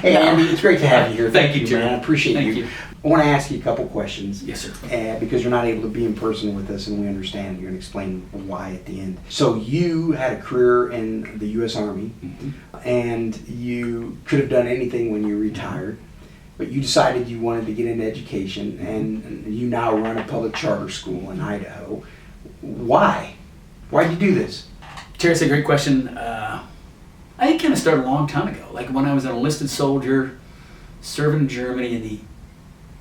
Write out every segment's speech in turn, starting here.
Hey, Andy, it's great to have you here. Thank you, Jerry. man. I appreciate Thank you. you. I want to ask you a couple questions. Yes, sir. Because you're not able to be in person with us, and we understand. You're going to explain why at the end. So you had a career in the U.S. Army, and you could have done anything when you retired, but you decided you wanted to get into education, and you now run a public charter school in Idaho. Why? Why'd you do this? Terry, that's a great question. I think it kind of started a long time ago. Like when I was an enlisted soldier serving in Germany in the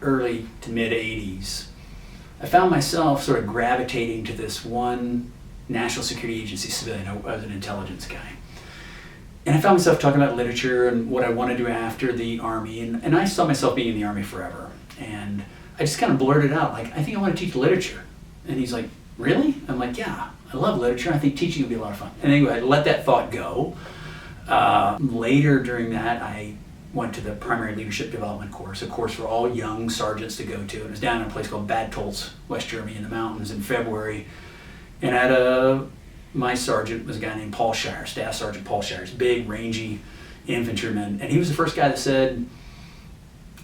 early to mid 80s, I found myself sort of gravitating to this one national security agency civilian. I was an intelligence guy. And I found myself talking about literature and what I want to do after the Army. And I saw myself being in the Army forever. And I just kind of blurted out, like, I think I want to teach literature. And he's like, really? I'm like, yeah, I love literature. I think teaching would be a lot of fun. And anyway, I let that thought go. Later during that, I went to the primary leadership development course, a course for all young sergeants to go to. It was down in a place called Bad Tolz, West Germany in the mountains in February. And my sergeant was a guy named Paul Shire, Staff Sergeant Paul Shire. He's a big, rangy infantryman. And he was the first guy that said,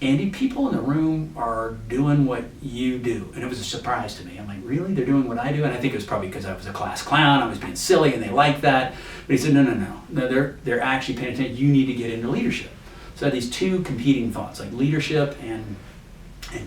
Andy, people in the room are doing what you do. And it was a surprise to me. I'm like, really? They're doing what I do? And I think it was probably because I was a class clown, I was being silly, and they liked that. But he said, no, they're actually paying attention. You need to get into leadership. So I had these two competing thoughts, like leadership and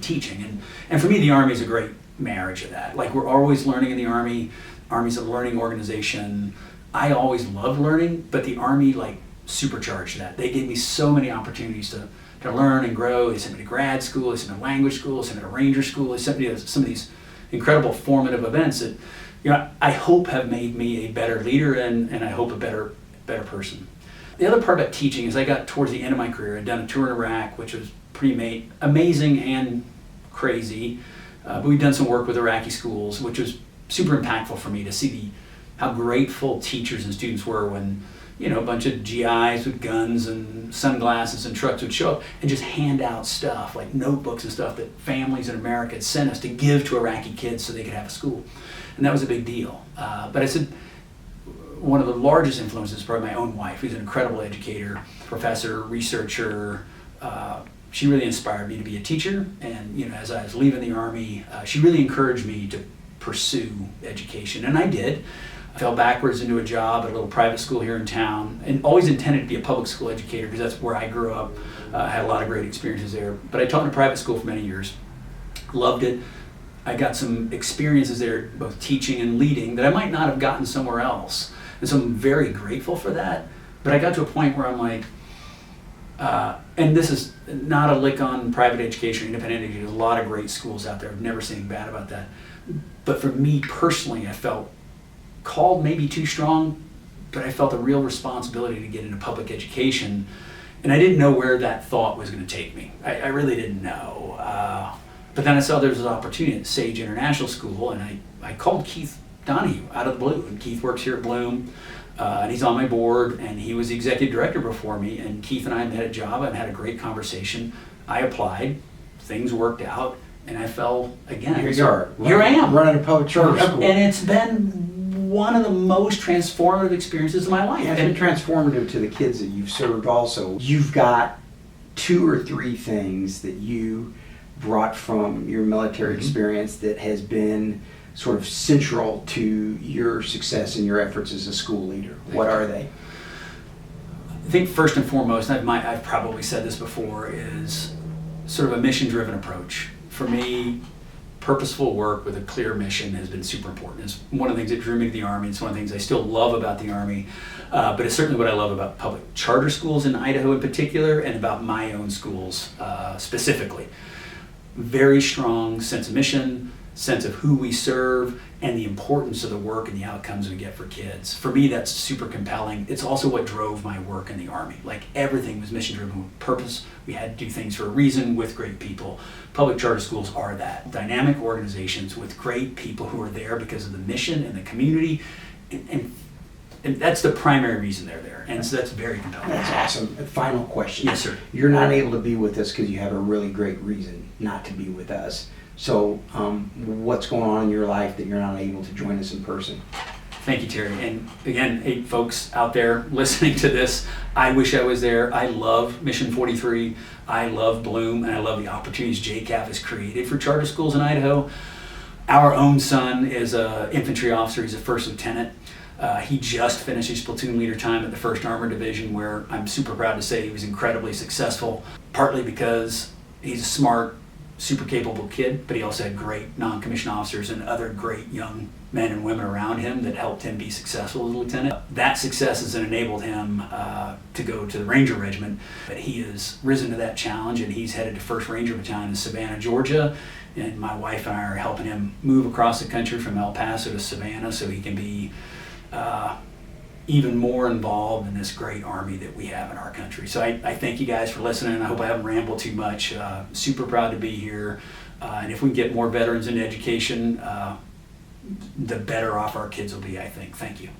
teaching. And for me, the Army is a great marriage of that. Like, we're always learning in the Army. Army's a learning organization. I always loved learning, but the Army, like, supercharged that. They gave me so many opportunities to learn and grow. They sent me to grad school, they sent me to language school, they sent me to ranger school, they sent me to some of these incredible formative events that, I hope have made me a better leader and I hope a better person. The other part about teaching is I got towards the end of my career. I'd done a tour in Iraq, which was pretty amazing and crazy, but we'd done some work with Iraqi schools, which was super impactful for me to see how grateful teachers and students were when a bunch of GIs with guns and sunglasses and trucks would show up and just hand out stuff, like notebooks and stuff that families in America had sent us to give to Iraqi kids so they could have a school. And that was a big deal. But I said, one of the largest influences is probably my own wife, who's an incredible educator, professor, researcher. She really inspired me to be a teacher. And as I was leaving the Army, she really encouraged me to pursue education. And I did. I fell backwards into a job at a little private school here in town, and always intended to be a public school educator because that's where I grew up. I had a lot of great experiences there. But I taught in a private school for many years. Loved it. I got some experiences there, both teaching and leading, that I might not have gotten somewhere else. And so I'm very grateful for that. But I got to a point where I'm like, and this is not a lick on private education or independent education. There's a lot of great schools out there. I've never seen anything bad about that. But for me personally, I felt called maybe too strong, but I felt a real responsibility to get into public education. And I didn't know where that thought was going to take me. I really didn't know. But then I saw there was an opportunity at Sage International School, and I called Keith Donahue out of the blue. And Keith works here at Bloom, and he's on my board, and he was the executive director before me. And Keith and I met at Java and had a great conversation. I applied, things worked out, and I fell again. Here you are. Here I am. Running a public charter school. And it's been one of the most transformative experiences of my life. It's been transformative to the kids that you've served also. You've got 2 or 3 things that you brought from your military experience that has been sort of central to your success and your efforts as a school leader. What are they? I think first and foremost, I've probably said this before, is sort of a mission-driven approach. For me, purposeful work with a clear mission has been super important. It's one of the things that drew me to the Army. It's one of the things I still love about the Army, but it's certainly what I love about public charter schools in Idaho in particular, and about my own schools specifically. Very strong sense of mission, sense of who we serve, and the importance of the work and the outcomes we get for kids. For me, that's super compelling. It's also what drove my work in the Army. Like, everything was mission-driven with purpose. We had to do things for a reason with great people. Public charter schools are that. Dynamic organizations with great people who are there because of the mission and the community. And that's the primary reason they're there. And so that's very compelling. That's awesome. Final question. Yes, sir. You're not able to be with us because you have a really great reason not to be with us. So what's going on in your life that you're not able to join us in person? Thank you, Terry. And again, hey, folks out there listening to this, I wish I was there. I love Mission 43. I love Bloom, and I love the opportunities JCAF has created for charter schools in Idaho. Our own son is an infantry officer. He's a first lieutenant. He just finished his platoon leader time at the 1st Armored Division, where I'm super proud to say he was incredibly successful, partly because he's a smart, super capable kid, but he also had great non-commissioned officers and other great young men and women around him that helped him be successful as a lieutenant. That success has enabled him to go to the Ranger Regiment, but he has risen to that challenge, and he's headed to 1st Ranger Battalion in Savannah, Georgia, and my wife and I are helping him move across the country from El Paso to Savannah so he can be even more involved in this great Army that we have in our country. So I thank you guys for listening. I hope I haven't rambled too much. Super proud to be here. And if we can get more veterans into education, the better off our kids will be, I think. Thank you.